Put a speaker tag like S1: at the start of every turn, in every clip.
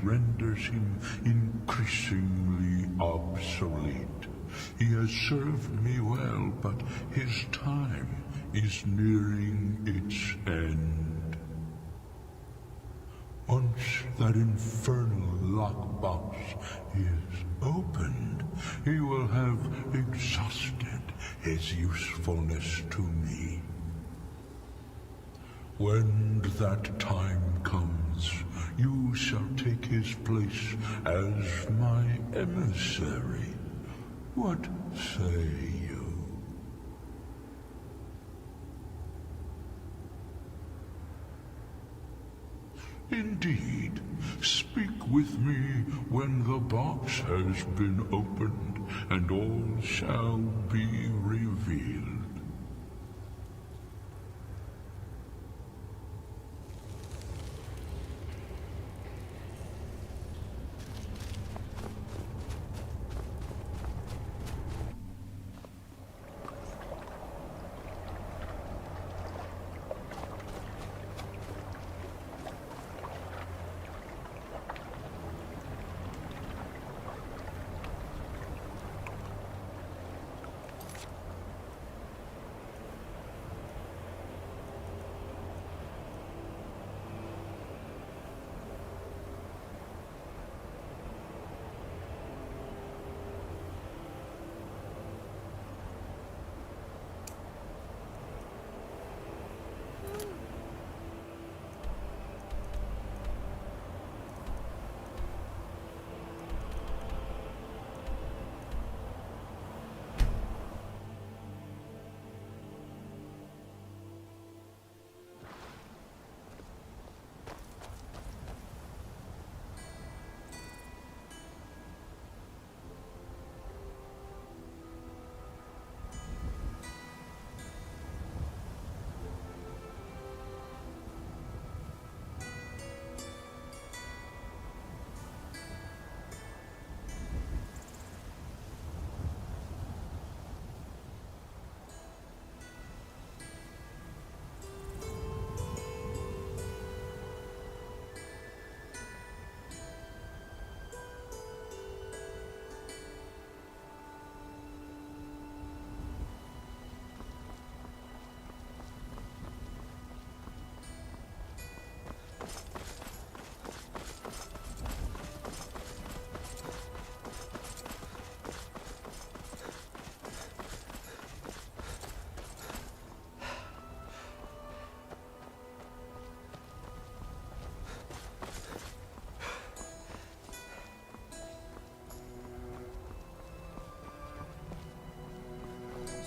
S1: renders him increasingly obsolete. He has served me well, but his time is nearing its end. Once that infernal lockbox is opened, he will have exhausted his usefulness to me. When that time comes, you shall take his place as my emissary. What say you? Indeed. Speak with me when the box has been opened, and all shall be revealed.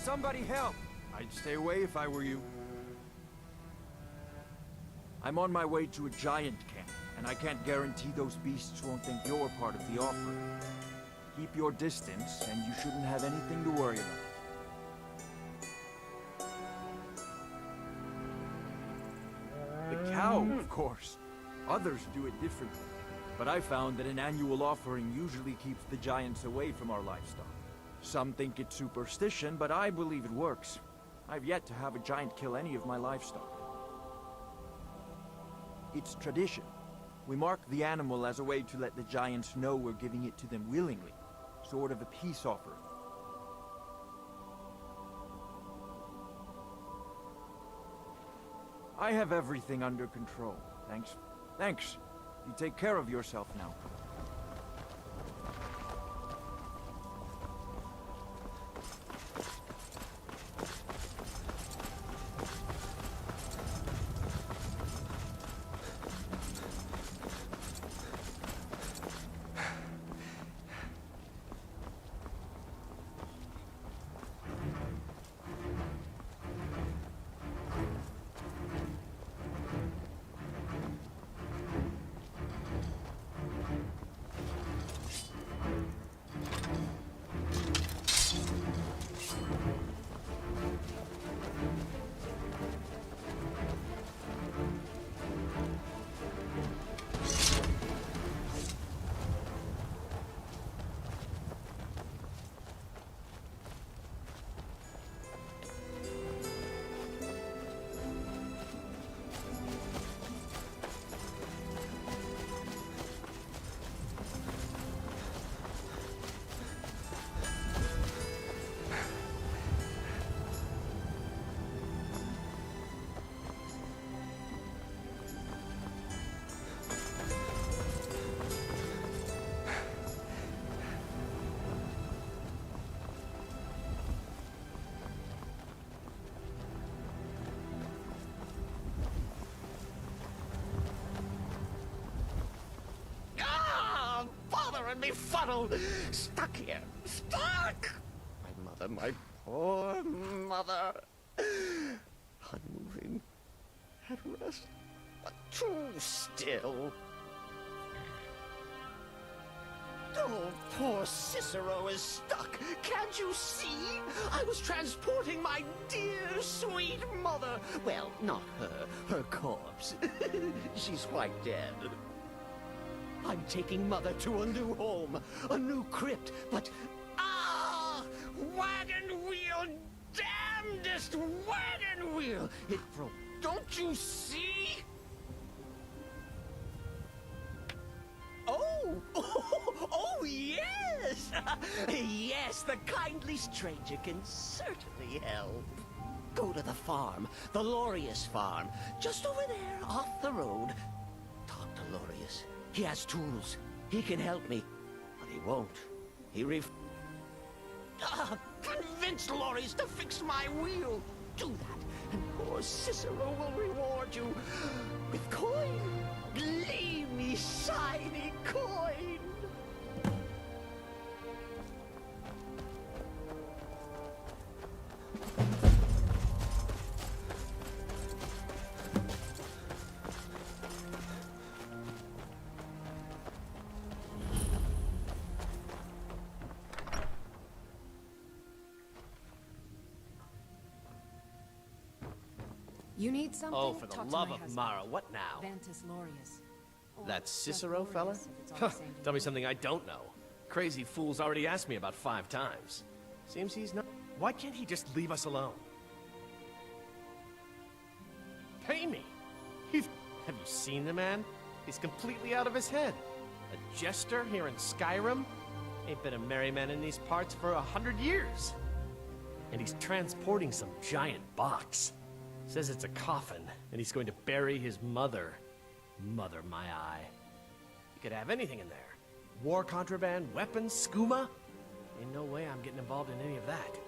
S2: Somebody help! I'd stay away if I were you. I'm on my way to a giant camp, and I can't guarantee those beasts won't think you're part of the offering. Keep your distance, and you shouldn't have anything to worry about. The cow, of course. Others do it differently. But I found that an annual offering usually keeps the giants away from our livestock. Some think it's superstition, but I believe it works. I've yet to have a giant kill any of my livestock. It's tradition. We mark the animal as a way to let the giants know we're giving it to them willingly. Sort of a peace offering. I have everything under control. Thanks. Thanks. You take care of yourself now.
S3: and befuddled. Stuck here. Stuck! My mother, my poor mother. Unmoving. At rest. But too still. Oh, poor Cicero is stuck. Can't you see? I was transporting my dear, sweet mother. Well, not her corpse. She's quite dead. I'm taking Mother to a new home, a new crypt, but... Ah! Wagon wheel! Damnedest wagon wheel! It broke. Don't you see? Oh! Oh, yes! Yes, the kindly stranger can certainly help. Go to the farm, the Lorius farm, just over there, off the road. Talk to Lorius. He has tools. He can help me. But he won't. Convince Lorius to fix my wheel. Do that, and poor Cicero will reward you with coin. Gleamy, shiny coin.
S4: You need something?
S3: Oh, for the
S4: Talk to
S3: love
S4: my
S3: of
S4: husband.
S3: Mara, what now?
S4: Ventus Lorius. Or
S3: That
S4: just
S3: Cicero fella?
S4: Lorius, if it's all the same to
S3: Tell me
S4: you.
S3: something I don't know. Crazy fool's already asked me about 5 times. Seems he's not... Why can't he just leave us alone? Pay me! Have you seen the man? He's completely out of his head. A jester here in Skyrim? Ain't been a merry man in these parts for 100 years. And he's transporting some giant box. Says it's a coffin, and he's going to bury his mother. Mother, my eye. You could have anything in there. War contraband, weapons, skooma. Ain't no way I'm getting involved in any of that.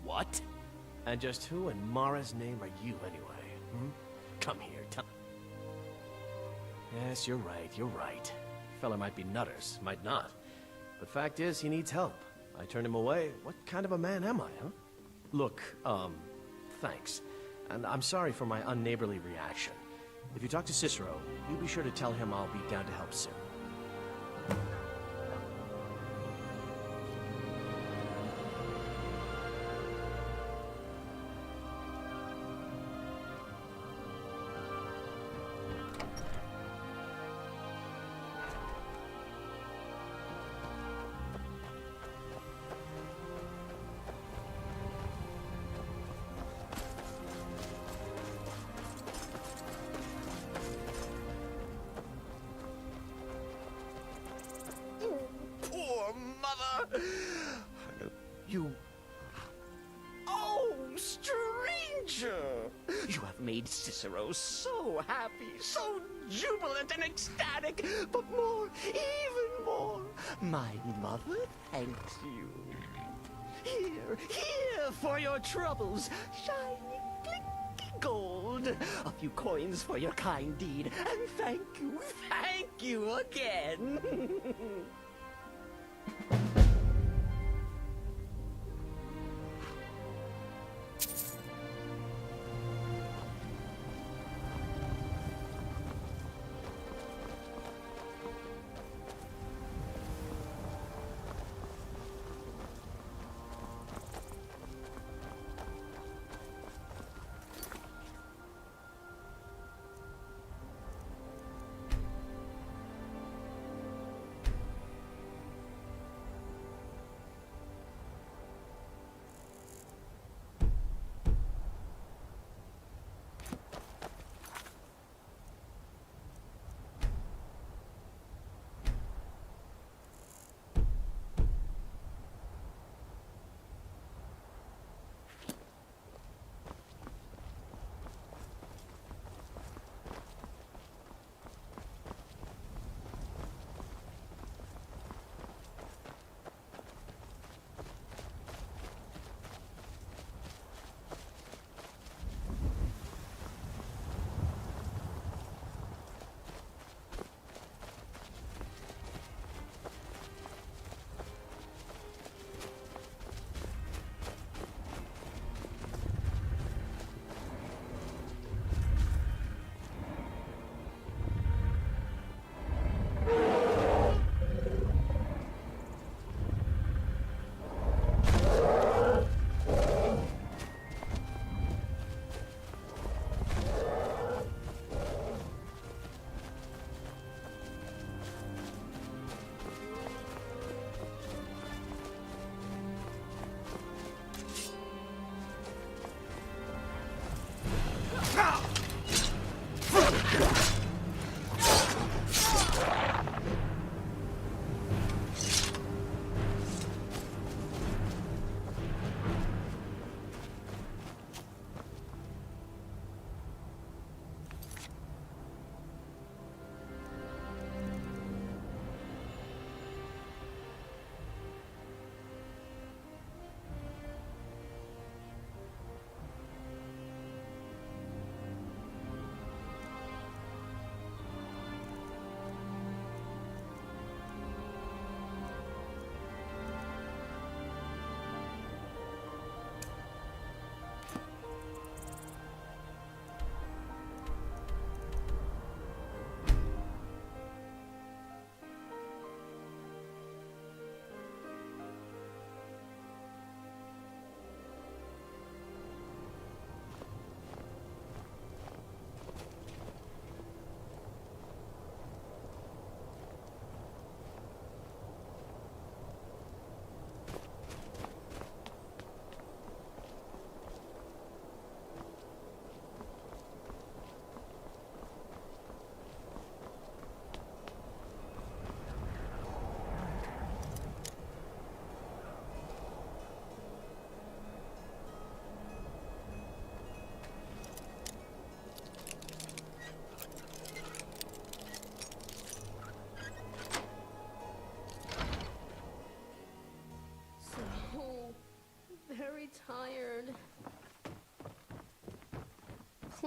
S3: What? And just who in Mara's name are you anyway? Come here, tell... Yes, you're right. Fella might be nutters, might not. But fact is, he needs help. I turned him away. What kind of a man am I, huh? Look, thanks. And I'm sorry for my unneighborly reaction. If you talk to Cicero, you be sure to tell him I'll be down to help soon. Poor mother! You... Oh, stranger! You have made Cicero so happy, so jubilant and ecstatic, but more, even more, my mother thanks you. Here for your troubles, shiny, clinky gold. A few coins for your kind deed, and thank you again.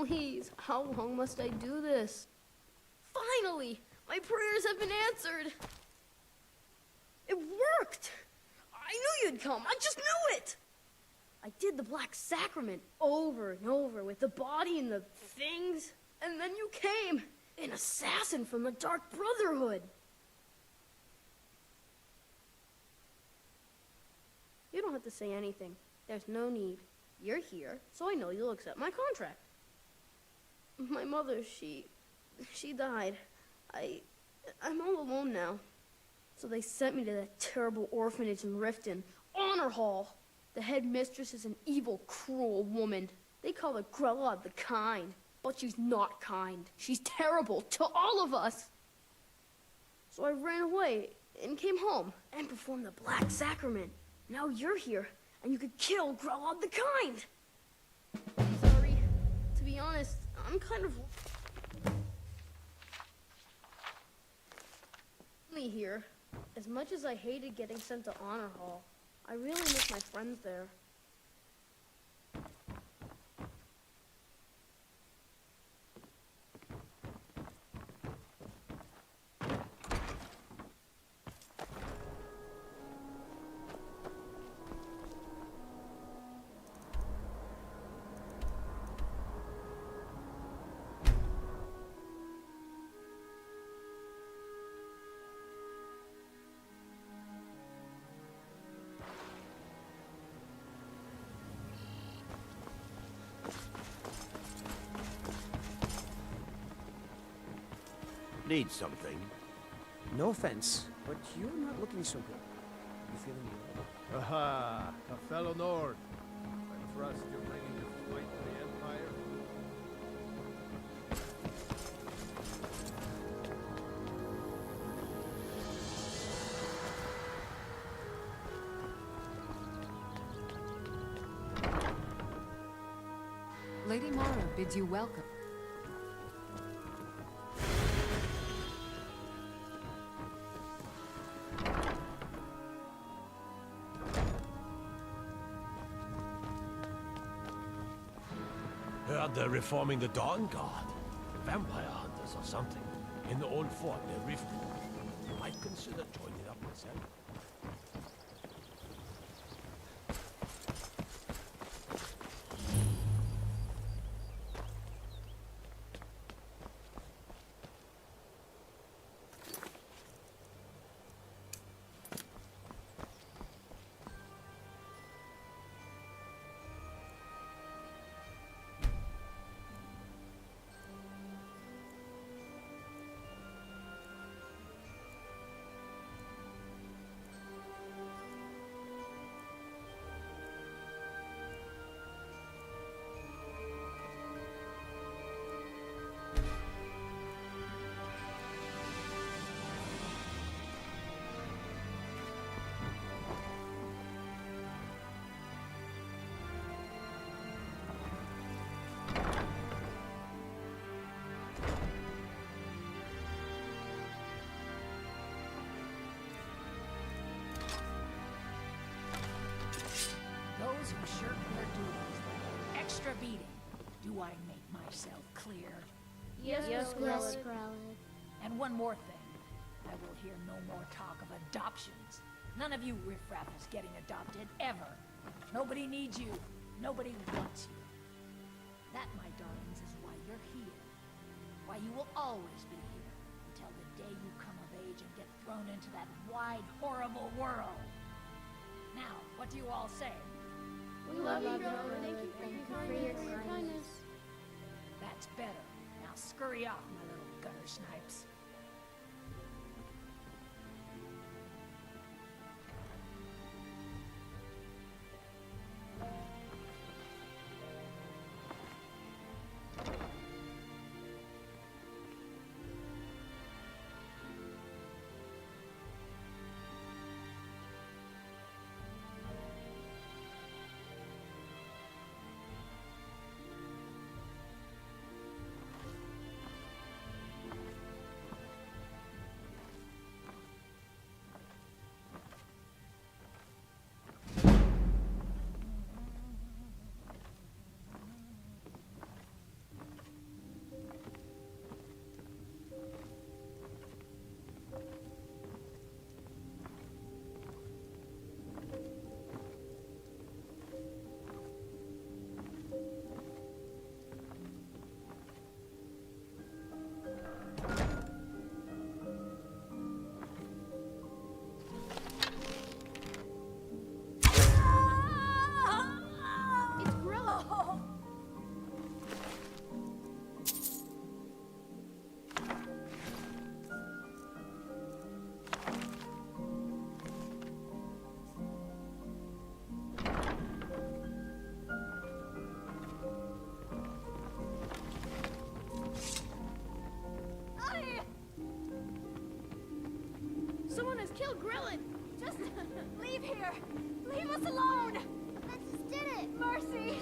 S5: Please, how long must I do this? Finally! My prayers have been answered! It worked! I knew you'd come! I just knew it! I did the Black Sacrament over and over with the body and the things, and then you came! An assassin from the Dark Brotherhood! You don't have to say anything. There's no need. You're here, so I know you'll accept my contract. My mother, she died. I'm all alone now. So they sent me to that terrible orphanage in Riften, Honor Hall. The headmistress is an evil, cruel woman. They call her Grella the Kind, but she's not kind. She's terrible to all of us. So I ran away and came home and performed the Black Sacrament. Now you're here, and you could kill Grella the Kind. Sorry. To be honest, I'm kind of lonely here. As much as I hated getting sent to Honor Hall, I really miss my friends there.
S6: Need something?
S7: No offense, but you're not looking so good. You feeling ill?
S8: Aha! A fellow Nord. I trust you're bringing a fight to the Empire.
S4: Lady Mara bids you welcome.
S6: Heard they're reforming the Dawn Guard. Vampire hunters or something. In the old fort near Riften. Might consider joining up myself.
S9: Those who shirk their duties get extra beating. Do I make myself clear?
S5: Yes,
S10: Yes,
S5: Grella.
S10: Grella.
S9: And one more thing. I will hear no more talk of adoptions. None of you riffraff is getting adopted, ever. Nobody needs you. Nobody wants you. That, my darlings, is why you're here. Why you will always be here. Until the day you come of age and get thrown into that wide, horrible world. Now, what do you all say?
S5: We love you, Grella.
S10: Thank you for your kindness.
S9: That's better. Now scurry off, my little gutter snipes.
S5: I'll grill it.
S9: Just leave here. Leave us alone.
S10: Princess did it!
S9: Mercy.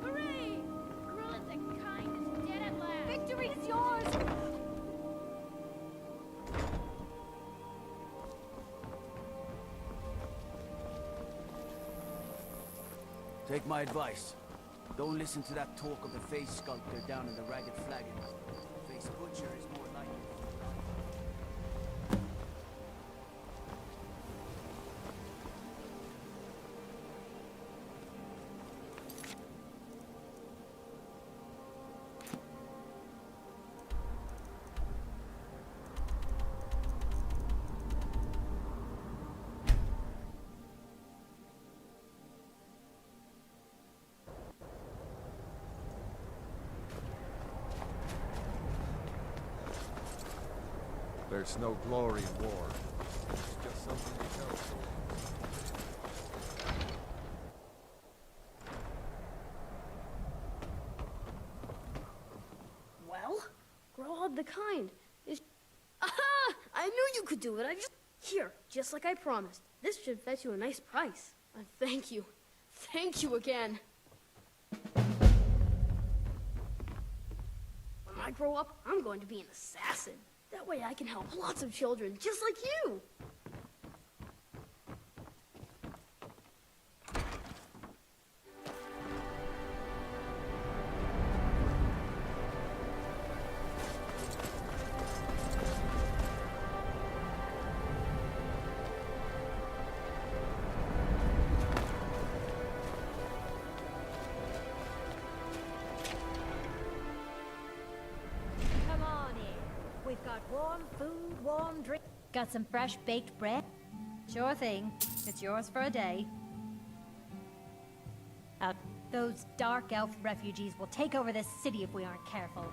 S10: Hooray! Grillin the kind is dead at last.
S9: Victory is yours.
S11: Take my advice. Don't listen to that talk of the face sculptor down in the Ragged Flagon. Face butcher is more likely.
S8: There's no glory in war. It's just something you tell someone.
S5: Well, Grow the kind is... Aha! I knew you could do it. Here, just like I promised. This should fetch you a nice price. Thank you. Thank you again. When I grow up, I'm going to be an assassin. That way I can help lots of children, just like you.
S9: Come on in. We've got warm food, warm drink. Got some fresh baked bread? Sure thing. It's yours for a day. Those dark elf refugees will take over this city if we aren't careful.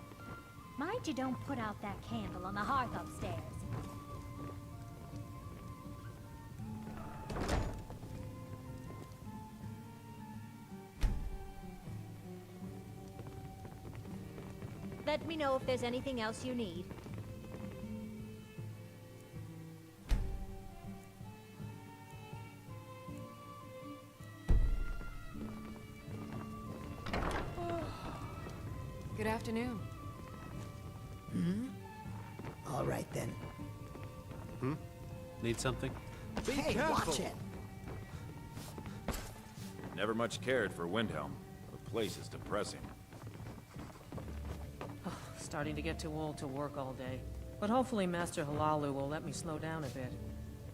S9: Mind you don't put out that candle on the hearth upstairs. Let me know if there's anything else you need.
S4: Good afternoon.
S7: All right then.
S12: Need something?
S7: Hey, watch it.
S13: Never much cared for Windhelm. The place is depressing.
S14: Starting to get too old to work all day. But hopefully Master Halalu will let me slow down a bit.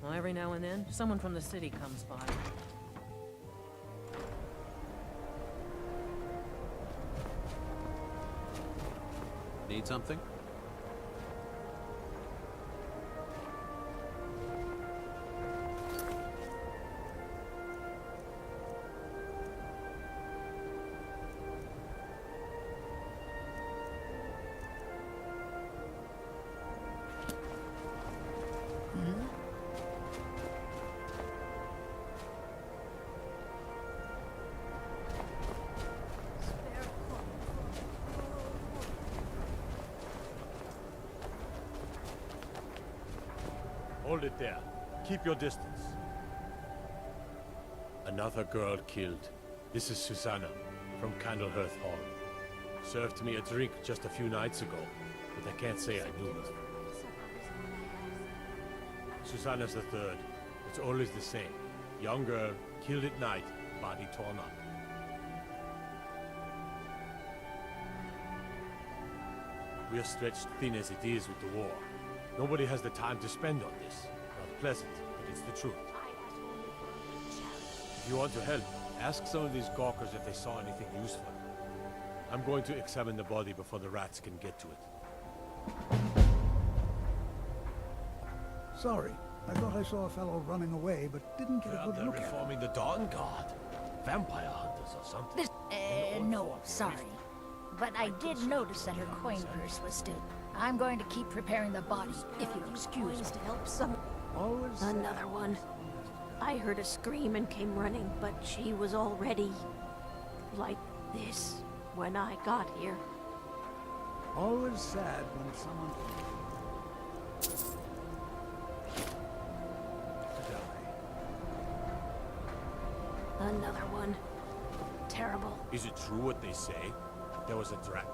S14: Well, every now and then, someone from the city comes by.
S12: Need something?
S6: Hold it there. Keep your distance. Another girl killed. This is Susanna, from Candlehearth Hall. Served me a drink just a few nights ago, but I can't say I knew her. Susanna's the third. It's always the same. Young girl, killed at night, body torn up. We're stretched thin as it is with the war. Nobody has the time to spend on this. Not pleasant, but it's the truth. If you want to help, ask some of these gawkers if they saw anything useful. I'm going to examine the body before the rats can get to it.
S15: Sorry. I thought I saw a fellow running away, but didn't get a good
S6: They're
S15: look at him.
S6: reforming the Dawn Guard. Vampire hunters or something.
S9: No, sorry. But I did notice that her coin purse was still. I'm going to keep preparing the body, if you'll excuse me.
S16: To help some.
S15: Always
S16: Another one. I heard a scream and came running, but she was already like this when I got here.
S15: always sad when someone...
S16: Another one. Terrible.
S6: Is it true what they say? There was a dragon.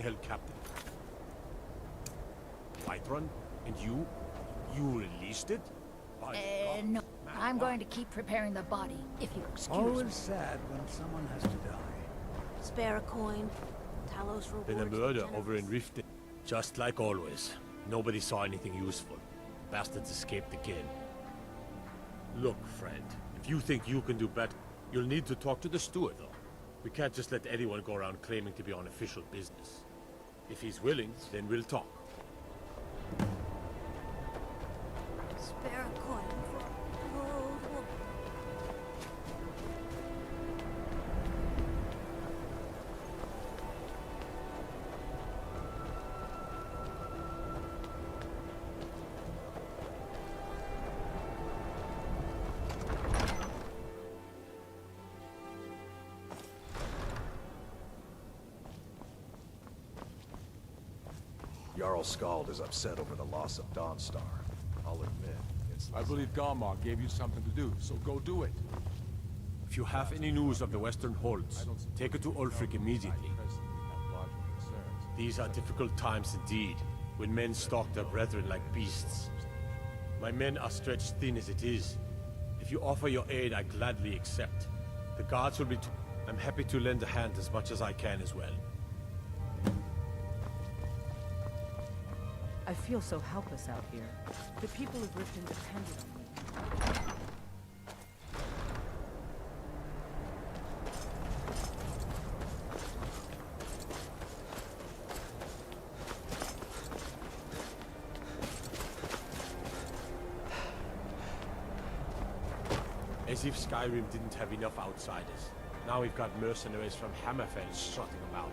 S6: Hell, Captain. Whiterun? And you? You released it? By God.
S9: No. I'm going to keep preparing the body, if you'll excuse
S15: Always
S9: me.
S15: sad when someone has to die.
S16: Spare a coin. Talos rewards.
S6: Been a
S16: the
S6: murder
S16: generous.
S6: over in Riften. Just like always. Nobody saw anything useful. Bastards escaped again. Look, friend. If you think you can do better, you'll need to talk to the steward, though. We can't just let anyone go around claiming to be on official business. If he's willing, then we'll talk.
S16: Spare a coin for an old woman.
S17: Jarl Skald is upset over the loss of Dawnstar. I'll admit, it's...
S8: I believe Galmar gave you something to do, so go do it.
S6: If you have any news of the Western Holds, take it to Ulfric immediately. These are difficult times indeed, when men stalk their brethren like beasts. My men are stretched thin as it is. If you offer your aid, I gladly accept. The guards will be I'm happy to lend a hand as much as I can as well.
S14: I feel so helpless out here. The people of Riften depended on me.
S6: As if Skyrim didn't have enough outsiders. Now we've got mercenaries from Hammerfell strutting about.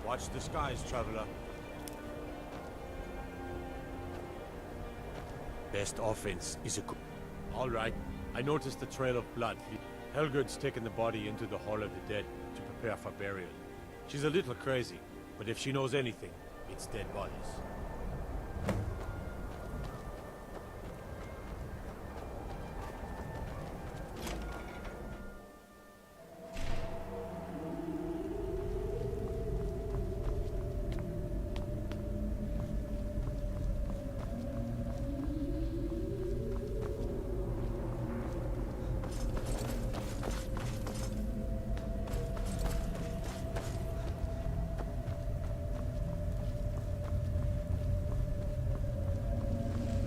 S6: Watch the skies, traveler. Best offense is a good... All right. I noticed the trail of blood. Helgerd's taken the body into the Hall of the Dead to prepare for burial. She's a little crazy, but if she knows anything, it's dead bodies.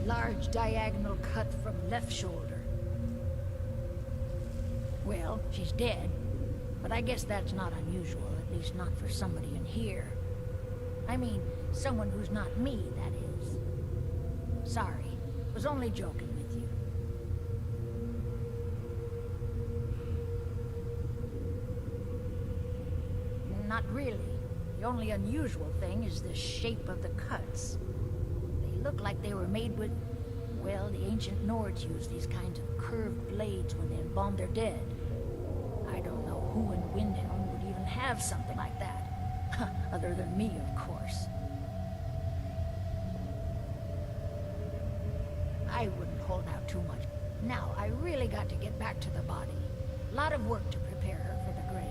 S9: Large diagonal cut from left shoulder. Well, she's dead, but I guess that's not unusual, at least not for somebody in here. I mean, someone who's not me, that is. Sorry, was only joking with you. Not really. The only unusual thing is the shape of the cuts. They look like they were made with... Well, the ancient Nords used these kinds of curved blades when they embalmed their dead. I don't know who in Windhelm would even have something like that. Other than me, of course. I wouldn't hold out too much. Now, I really got to get back to the body. A lot of work to prepare her for the grave.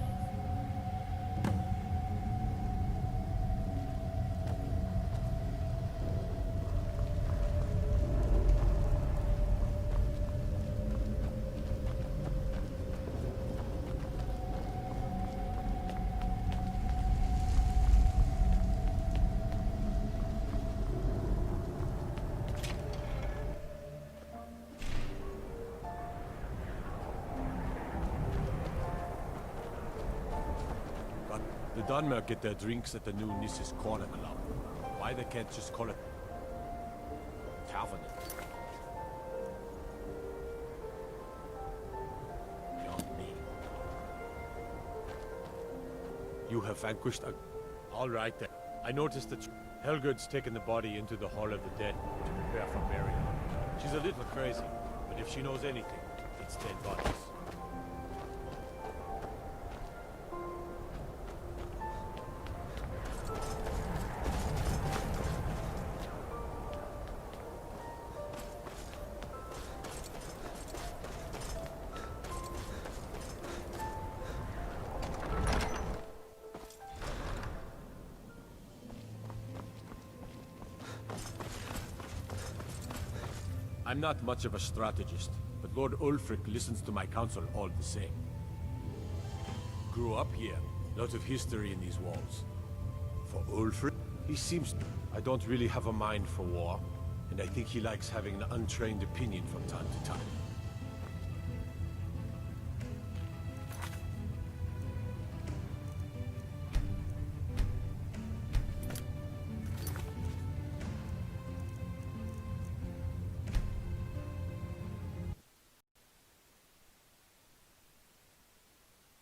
S6: The Dunmer get their drinks at the new Nissus Corner Club. Why they can't just call it Covenant. Beyond me. You have vanquished a... All right then. I noticed that Helgud's taken the body into the Hall of the Dead to prepare for burial. She's a little crazy, but if she knows anything, it's dead bodies. I'm not much of a strategist, but Lord Ulfric listens to my counsel all the same. Grew up here, lot of history in these walls. For Ulfric, he seems... I don't really have a mind for war, and I think he likes having an untrained opinion from time to time.